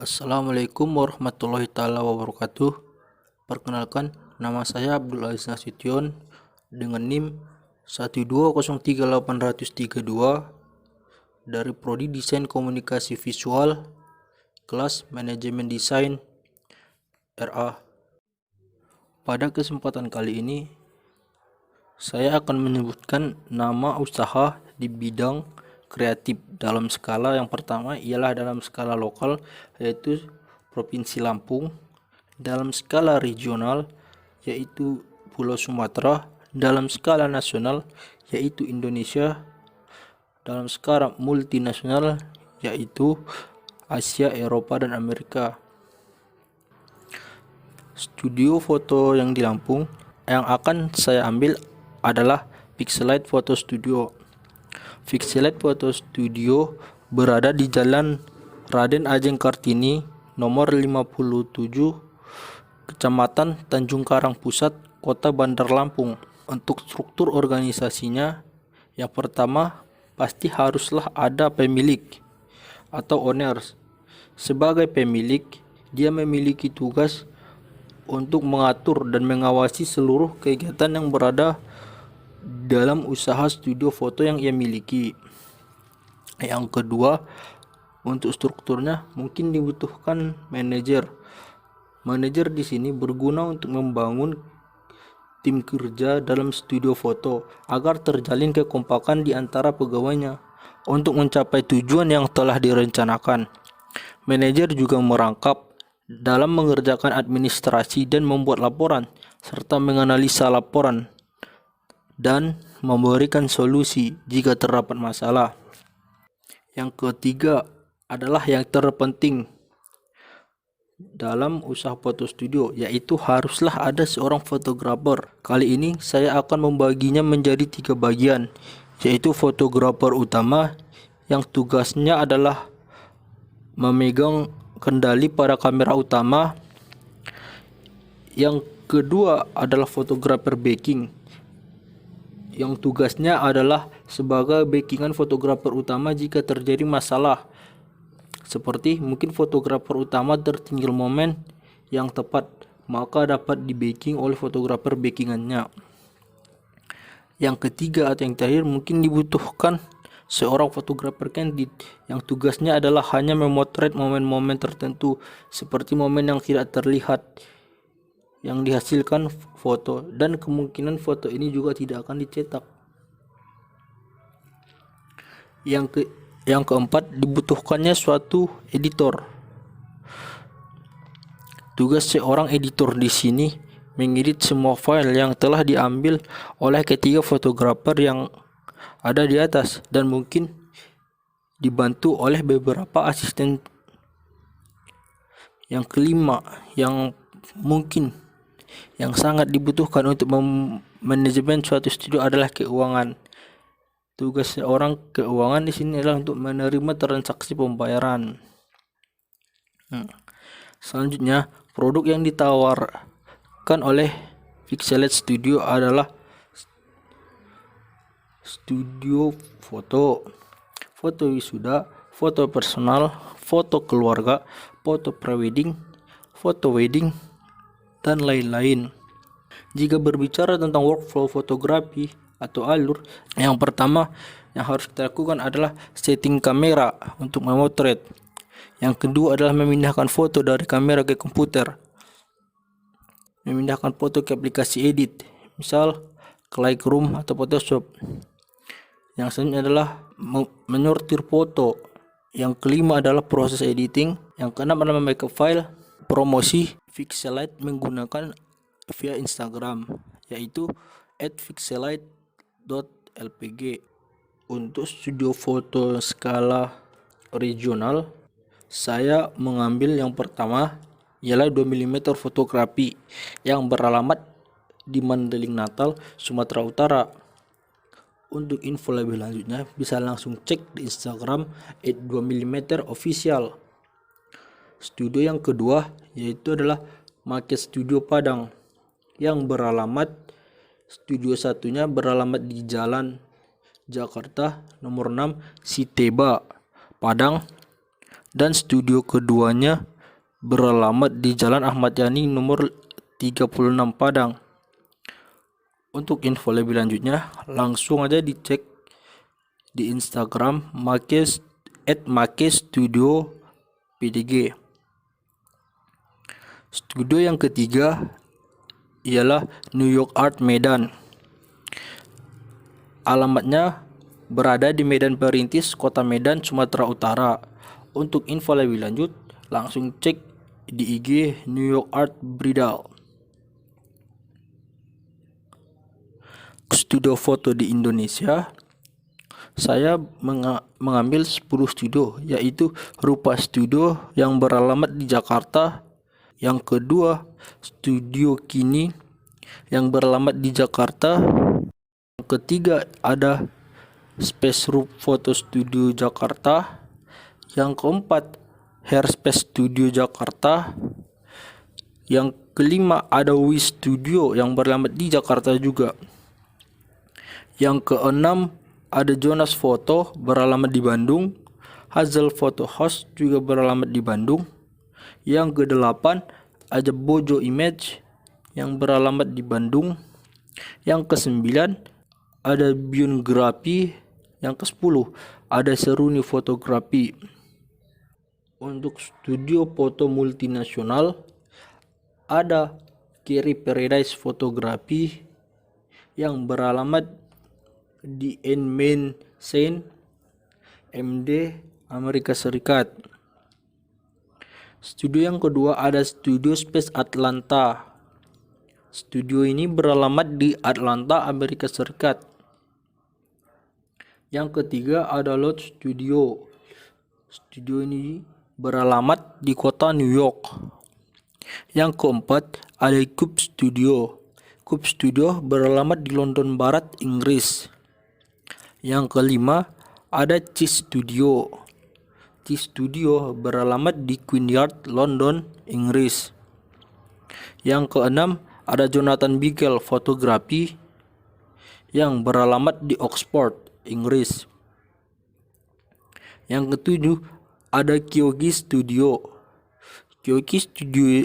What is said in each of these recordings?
Assalamualaikum warahmatullahi taala wabarakatuh. Perkenalkan, nama saya Abdul Aziz Nasution dengan NIM 1203832 dari Prodi Desain Komunikasi Visual, kelas Manajemen Desain RA. Pada kesempatan kali ini, saya akan menyebutkan nama usaha di bidang kreatif dalam skala yang pertama ialah dalam skala lokal, yaitu Provinsi Lampung, dalam skala regional yaitu Pulau Sumatera, dalam skala nasional yaitu Indonesia, dalam skala multinasional yaitu Asia, Eropa, dan Amerika. Studio foto yang di Lampung yang akan saya ambil adalah Pixelite Photo Studio. Pixelite Photo Studio berada di Jalan Raden Ajeng Kartini, nomor 57, Kecamatan Tanjung Karang Pusat, Kota Bandar Lampung. Untuk struktur organisasinya, yang pertama pasti haruslah ada pemilik atau owners. Sebagai pemilik, dia memiliki tugas untuk mengatur dan mengawasi seluruh kegiatan yang berada dalam usaha studio foto yang ia miliki. Yang kedua, untuk strukturnya mungkin dibutuhkan manajer. Manajer di sini berguna untuk membangun tim kerja dalam studio foto agar terjalin kekompakan di antara pegawainya untuk mencapai tujuan yang telah direncanakan. Manajer juga merangkap dalam mengerjakan administrasi dan membuat laporan serta menganalisa laporan dan memberikan solusi jika terdapat masalah. Yang ketiga adalah yang terpenting dalam usaha foto studio, yaitu haruslah ada seorang fotografer. Kali ini saya akan membaginya menjadi 3 bagian, yaitu fotografer utama yang tugasnya adalah memegang kendali pada kamera utama. Yang kedua adalah fotografer backing, yang tugasnya adalah sebagai backingan fotografer utama jika terjadi masalah, seperti mungkin fotografer utama tertinggal momen yang tepat, maka dapat di backing oleh fotografer backingannya. Yang ketiga atau yang terakhir, mungkin dibutuhkan seorang fotografer candid yang tugasnya adalah hanya memotret momen-momen tertentu, seperti momen yang tidak terlihat yang dihasilkan foto, dan kemungkinan foto ini juga tidak akan dicetak. Yang keempat, dibutuhkannya suatu editor. Tugas seorang editor di sini mengedit semua file yang telah diambil oleh ketiga fotografer yang ada di atas dan mungkin dibantu oleh beberapa asisten. Yang kelima, yang mungkin yang sangat dibutuhkan untuk manajemen suatu studio adalah keuangan. Tugas seorang keuangan di sini adalah untuk menerima transaksi pembayaran. Selanjutnya, produk yang ditawarkan oleh Pixelite Studio adalah studio foto, foto wisuda, foto personal, foto keluarga, foto prewedding, foto wedding, dan lain-lain. Jika berbicara tentang workflow fotografi atau alur, yang pertama yang harus kita lakukan adalah setting kamera untuk memotret. Yang kedua adalah memindahkan foto dari kamera ke komputer, memindahkan foto ke aplikasi edit, misal ke Lightroom atau Photoshop. Yang selanjutnya adalah menyortir foto. Yang kelima adalah proses editing. Yang keenam adalah membackup file. Promosi Pixelite menggunakan via Instagram, yaitu @pixelite.lpg. Untuk studio foto skala regional, saya mengambil yang pertama ialah 2 mm fotografi yang beralamat di Mandeling Natal, Sumatera Utara. Untuk info lebih lanjutnya bisa langsung cek di Instagram @2mm official. Studio yang kedua yaitu adalah Market Studio Padang yang beralamat, studio satunya beralamat di Jalan Jakarta nomor 6 Siteba, Padang, dan studio keduanya beralamat di Jalan Ahmad Yani nomor 36 Padang. Untuk info lebih lanjutnya langsung aja dicek di Instagram @makestudio_pdg. Studio yang ketiga ialah New York Art Medan. Alamatnya berada di Medan Perintis, Kota Medan, Sumatera Utara. Untuk info lebih lanjut langsung cek di IG New York Art Bridal. Studio foto di Indonesia, saya mengambil 10 studio, yaitu Rupa Studio yang beralamat di Jakarta. Yang kedua, Studio Kini yang beralamat di Jakarta. Yang ketiga ada Space Room Photo Studio Jakarta. Yang keempat, Hairspace Studio Jakarta. Yang kelima ada Wish Studio yang beralamat di Jakarta juga. Yang keenam ada Jonas Foto beralamat di Bandung. Hazel Photo House juga beralamat di Bandung. Yang kedelapan ada Bojo Image yang beralamat di Bandung. Yang kesembilan ada Biografi. Yang kesepuluh ada Seruni Fotografi. Untuk studio foto multinasional ada Kerry Paradise Fotografi yang beralamat di Main Saint MD, Amerika Serikat. Studio yang kedua ada Studio Space Atlanta. Studio ini beralamat di Atlanta, Amerika Serikat. Yang ketiga ada Lot Studio. Studio ini beralamat di kota New York. Yang keempat ada Cube Studio. Cube Studio beralamat di London Barat, Inggris. Yang kelima ada Cheese Studio. Cheese Studio beralamat di Queen Yard, London, Inggris. Yang keenam ada Jonathan Bigel Fotografi yang beralamat di Oxford, Inggris. Yang ketujuh ada Kyogi Studio. Kyogi Studio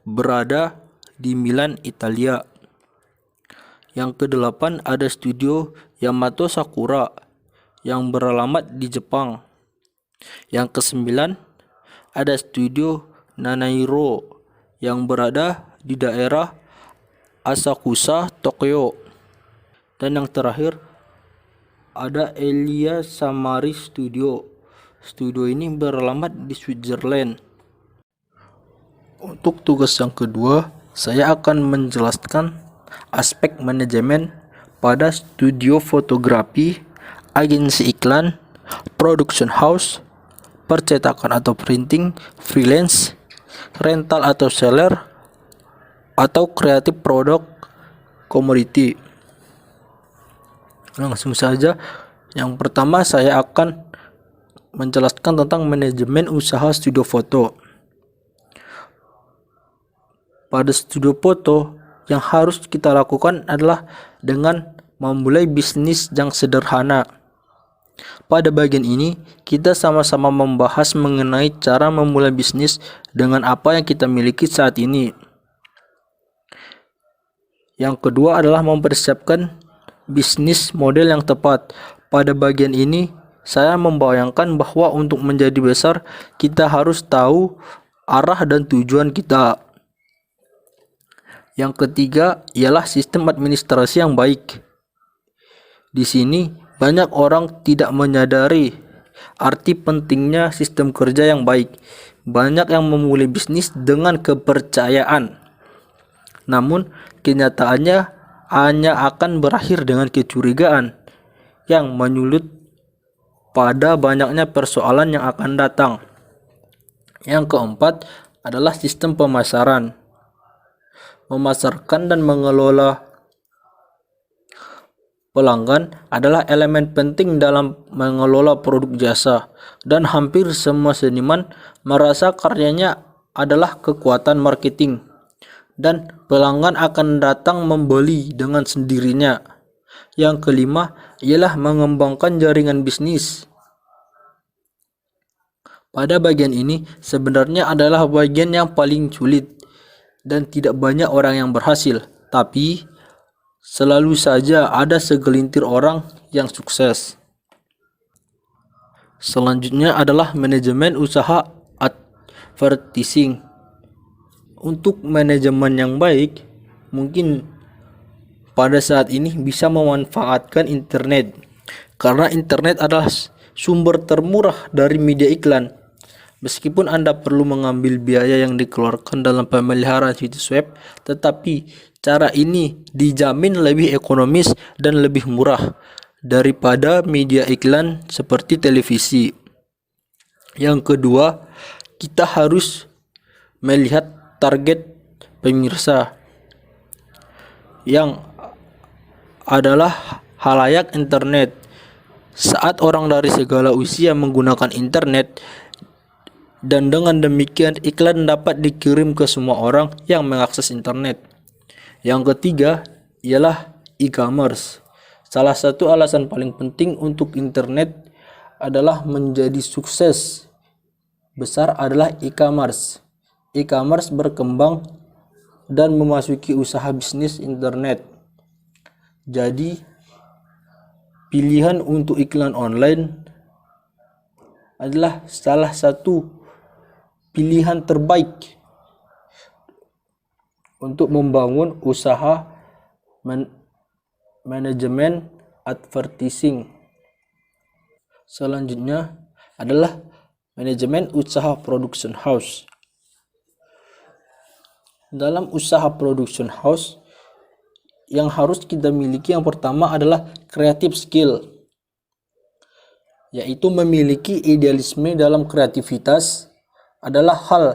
berada di Milan, Italia. Yang kedelapan ada Studio Yamato Sakura yang beralamat di Jepang. Yang kesembilan ada Studio Nanairo yang berada di daerah Asakusa, Tokyo. Dan yang terakhir ada Elia Samari Studio. Studio ini beralamat di Switzerland. Untuk tugas yang kedua, saya akan menjelaskan aspek manajemen pada studio fotografi, agensi iklan, production house, percetakan atau printing, freelance, rental atau seller, atau creative product commodity. Langsung saja, yang pertama saya akan menjelaskan tentang manajemen usaha studio foto. Pada studio foto, yang harus kita lakukan adalah dengan memulai bisnis yang sederhana. Pada bagian ini, kita sama-sama membahas mengenai cara memulai bisnis dengan apa yang kita miliki saat ini. Yang kedua adalah mempersiapkan bisnis model yang tepat. Pada bagian ini, saya membayangkan bahwa untuk menjadi besar, kita harus tahu arah dan tujuan kita. Yang ketiga ialah sistem administrasi yang baik. Di sini banyak orang tidak menyadari arti pentingnya sistem kerja yang baik. Banyak yang memulai bisnis dengan kepercayaan, namun kenyataannya hanya akan berakhir dengan kecurigaan yang menyulut pada banyaknya persoalan yang akan datang. Yang keempat adalah sistem pemasaran. Memasarkan dan mengelola pelanggan adalah elemen penting dalam mengelola produk jasa, dan hampir semua seniman merasa karyanya adalah kekuatan marketing, dan pelanggan akan datang membeli dengan sendirinya. Yang kelima ialah mengembangkan jaringan bisnis. Pada bagian ini sebenarnya adalah bagian yang paling sulit dan tidak banyak orang yang berhasil, tapi selalu saja ada segelintir orang yang sukses. Selanjutnya adalah manajemen usaha advertising. Untuk manajemen yang baik, mungkin pada saat ini bisa memanfaatkan internet, karena internet adalah sumber termurah dari media iklan. Meskipun Anda perlu mengambil biaya yang dikeluarkan dalam pemeliharaan situs web, tetapi cara ini dijamin lebih ekonomis dan lebih murah daripada media iklan seperti televisi. Yang kedua, kita harus melihat target pemirsa yang adalah halayak internet. Saat orang dari segala usia menggunakan internet, dan dengan demikian iklan dapat dikirim ke semua orang yang mengakses internet. Yang ketiga ialah e-commerce. Salah satu alasan paling penting untuk internet adalah menjadi sukses besar adalah e-commerce. E-commerce berkembang dan memasuki usaha bisnis internet. Jadi pilihan untuk iklan online adalah salah satu pilihan terbaik untuk membangun usaha manajemen advertising. Selanjutnya adalah manajemen usaha production house. Dalam usaha production house, yang harus kita miliki yang pertama adalah creative skill, yaitu memiliki idealisme dalam kreativitas adalah hal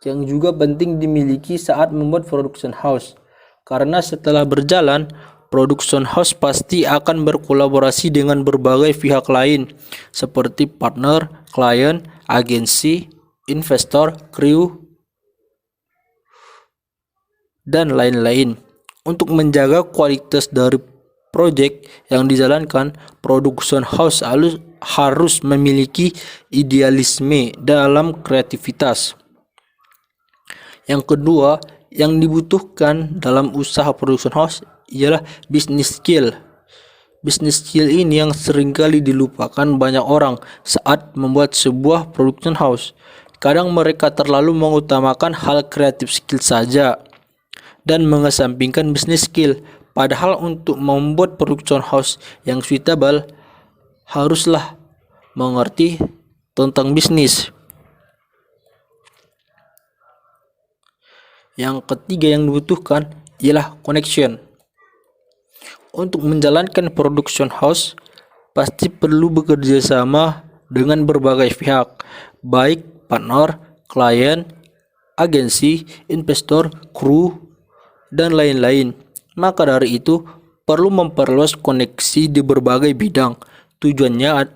yang juga penting dimiliki saat membuat production house, karena setelah berjalan, production house pasti akan berkolaborasi dengan berbagai pihak lain seperti partner, klien, agensi, investor, kru, dan lain-lain. Untuk menjaga kualitas dari proyek yang dijalankan, production house harus memiliki idealisme dalam kreativitas. Yang kedua yang dibutuhkan dalam usaha production house ialah business skill. Business skill ini yang seringkali dilupakan banyak orang saat membuat sebuah production house. Kadang mereka terlalu mengutamakan hal creative skill saja dan mengesampingkan business skill. Padahal untuk membuat production house yang suitable, haruslah mengerti tentang bisnis. Yang ketiga yang dibutuhkan ialah connection. Untuk menjalankan production house, pasti perlu bekerja sama dengan berbagai pihak, baik partner, klien, agensi, investor, kru, dan lain-lain. Maka dari itu, perlu memperluas koneksi di berbagai bidang. Tujuannya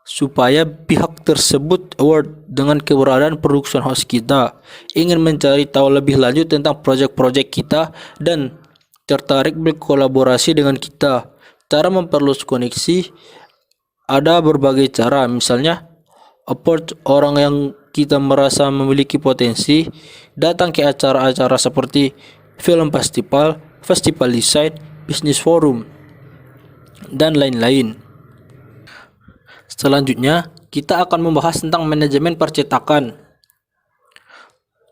supaya pihak tersebut aware dengan keberadaan production house kita, ingin mencari tahu lebih lanjut tentang proyek-proyek kita, dan tertarik berkolaborasi dengan kita. Cara memperluas koneksi ada berbagai cara, misalnya approach orang yang kita merasa memiliki potensi, datang ke acara-acara seperti film festival, festival desain, bisnis forum, dan lain-lain. Selanjutnya, kita akan membahas tentang manajemen percetakan.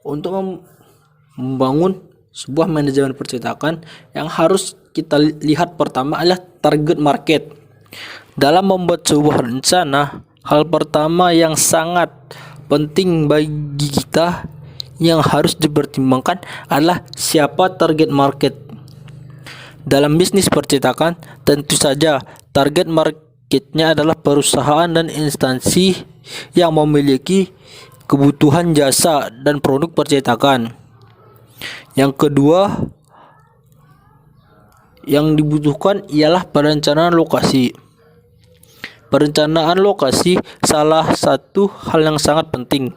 Untuk membangun sebuah manajemen percetakan, yang harus kita lihat pertama adalah target market. Dalam membuat sebuah rencana, hal pertama yang sangat penting bagi kita yang harus dipertimbangkan adalah siapa target market. Dalam bisnis percetakan, tentu saja target marketnya adalah perusahaan dan instansi yang memiliki kebutuhan jasa dan produk percetakan. Yang kedua yang dibutuhkan ialah perencanaan lokasi. Perencanaan lokasi salah satu hal yang sangat penting.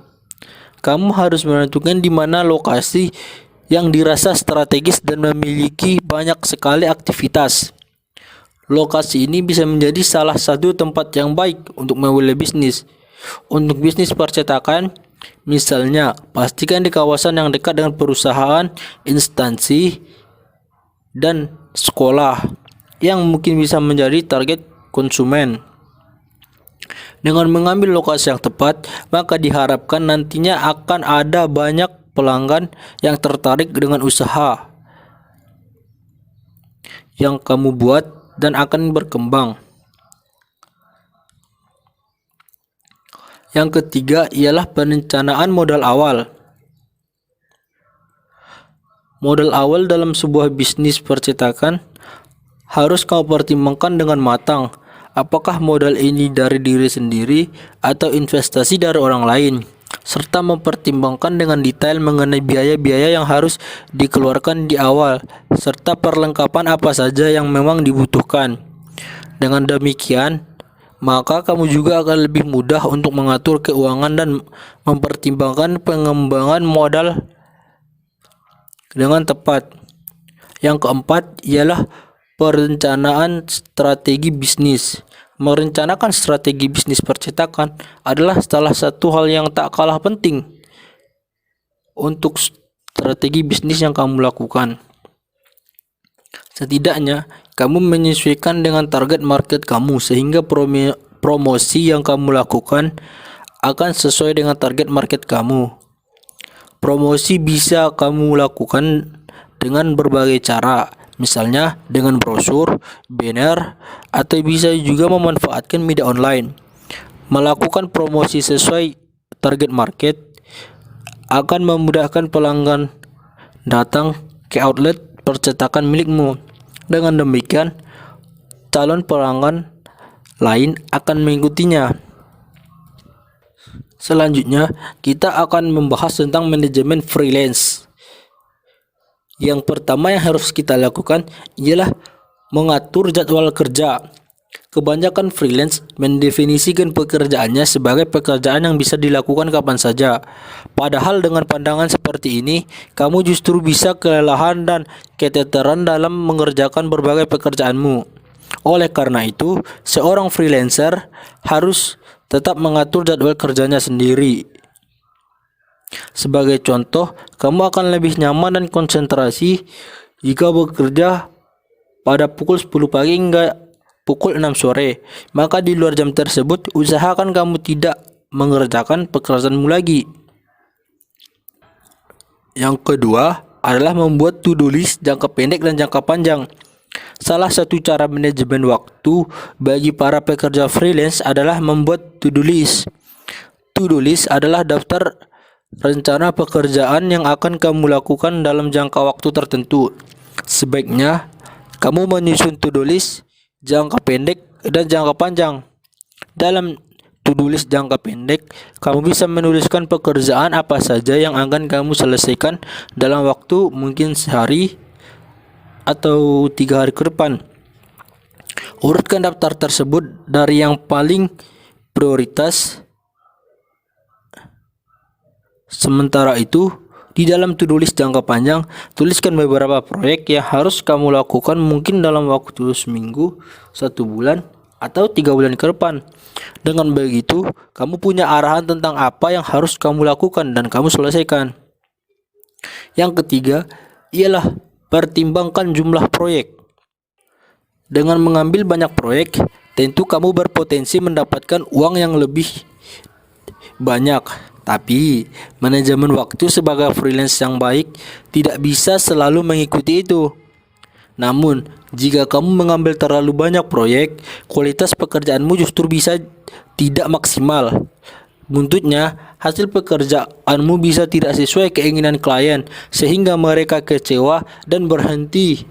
Kamu harus menentukan di mana lokasi yang dirasa strategis dan memiliki banyak sekali aktivitas. Lokasi ini bisa menjadi salah satu tempat yang baik untuk memulai bisnis. Untuk bisnis percetakan, misalnya pastikan di kawasan yang dekat dengan perusahaan, instansi, dan sekolah yang mungkin bisa menjadi target konsumen. Dengan mengambil lokasi yang tepat, maka diharapkan nantinya akan ada banyak pelanggan yang tertarik dengan usaha yang kamu buat dan akan berkembang. Yang ketiga ialah perencanaan modal awal. Modal awal dalam sebuah bisnis percetakan harus kamu pertimbangkan dengan matang. Apakah modal ini dari diri sendiri atau investasi dari orang lain, serta mempertimbangkan dengan detail mengenai biaya-biaya yang harus dikeluarkan di awal, serta perlengkapan apa saja yang memang dibutuhkan. Dengan demikian, maka kamu juga akan lebih mudah untuk mengatur keuangan dan mempertimbangkan pengembangan modal dengan tepat. Yang keempat ialah perencanaan strategi bisnis. Merencanakan strategi bisnis percetakan adalah salah satu hal yang tak kalah penting untuk strategi bisnis yang kamu lakukan. Setidaknya, kamu menyesuaikan dengan target market kamu sehingga promosi yang kamu lakukan akan sesuai dengan target market kamu. Promosi bisa kamu lakukan dengan berbagai cara, misalnya dengan brosur, banner, atau bisa juga memanfaatkan media online. Melakukan promosi sesuai target market akan memudahkan pelanggan datang ke outlet percetakan milikmu. Dengan demikian, calon pelanggan lain akan mengikutinya. Selanjutnya, kita akan membahas tentang manajemen freelance. Yang pertama yang harus kita lakukan ialah mengatur jadwal kerja. Kebanyakan freelance mendefinisikan pekerjaannya sebagai pekerjaan yang bisa dilakukan kapan saja. Padahal dengan pandangan seperti ini, kamu justru bisa kelelahan dan keteteran dalam mengerjakan berbagai pekerjaanmu. Oleh karena itu, seorang freelancer harus tetap mengatur jadwal kerjanya sendiri. Sebagai contoh, kamu akan lebih nyaman dan konsentrasi jika bekerja pada pukul 10 pagi hingga pukul 6 sore. Maka di luar jam tersebut, usahakan kamu tidak mengerjakan pekerjaanmu lagi. Yang kedua adalah membuat to-do list jangka pendek dan jangka panjang. Salah satu cara manajemen waktu bagi para pekerja freelance adalah membuat to-do list. To-do list adalah daftar rencana pekerjaan yang akan kamu lakukan dalam jangka waktu tertentu. Sebaiknya kamu menyusun to-do list jangka pendek dan jangka panjang. Dalam to-do list jangka pendek, kamu bisa menuliskan pekerjaan apa saja yang akan kamu selesaikan dalam waktu mungkin sehari atau 3 hari ke depan. Urutkan daftar tersebut dari yang paling prioritas. Sementara itu, di dalam to-do list jangka panjang, tuliskan beberapa proyek yang harus kamu lakukan mungkin dalam waktu seminggu, 1 bulan, atau 3 bulan ke depan. Dengan begitu, kamu punya arahan tentang apa yang harus kamu lakukan dan kamu selesaikan. Yang ketiga, ialah pertimbangkan jumlah proyek. Dengan mengambil banyak proyek, tentu kamu berpotensi mendapatkan uang yang lebih banyak. Tapi, manajemen waktu sebagai freelance yang baik tidak bisa selalu mengikuti itu. Namun, jika kamu mengambil terlalu banyak proyek, kualitas pekerjaanmu justru bisa tidak maksimal. Buntutnya, hasil pekerjaanmu bisa tidak sesuai keinginan klien, sehingga mereka kecewa dan berhenti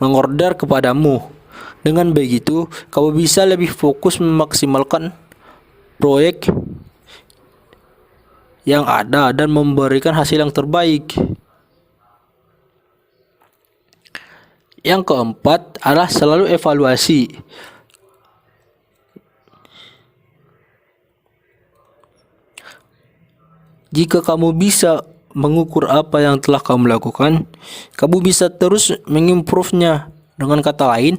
mengorder kepadamu. Dengan begitu, kamu bisa lebih fokus memaksimalkan proyek yang ada dan memberikan hasil yang terbaik. Yang keempat adalah selalu evaluasi. Jika kamu bisa mengukur apa yang telah kamu lakukan, kamu bisa terus mengimprove-nya. Dengan kata lain,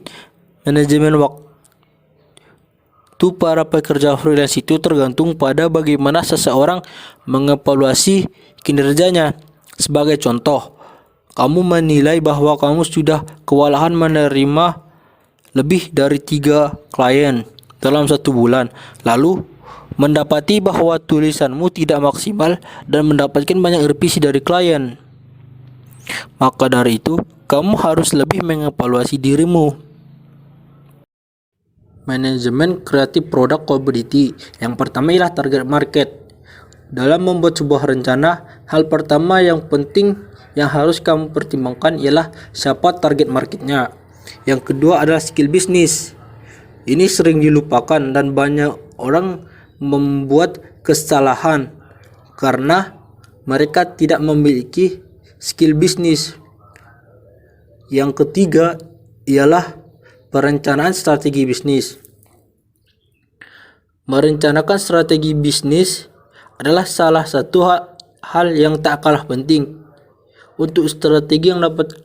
manajemen waktu Mutu para pekerja freelance itu tergantung pada bagaimana seseorang mengevaluasi kinerjanya. Sebagai contoh, kamu menilai bahwa kamu sudah kewalahan menerima lebih dari 3 klien dalam 1 bulan, lalu mendapati bahwa tulisanmu tidak maksimal dan mendapatkan banyak revisi dari klien. Maka dari itu, kamu harus lebih mengevaluasi dirimu. Manajemen kreatif produk komoditi. Yang pertama ialah target market. Dalam membuat sebuah rencana, hal pertama yang penting yang harus kamu pertimbangkan ialah siapa target marketnya. Yang kedua adalah skill bisnis. Ini sering dilupakan dan banyak orang membuat kesalahan karena mereka tidak memiliki skill bisnis. Yang ketiga ialah perencanaan strategi bisnis. Merencanakan strategi bisnis adalah salah satu hal yang tak kalah penting. Untuk strategi yang dapat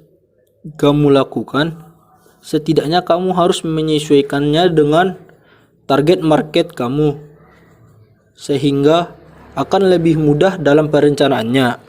kamu lakukan, setidaknya kamu harus menyesuaikannya dengan target market kamu, sehingga akan lebih mudah dalam perencanaannya.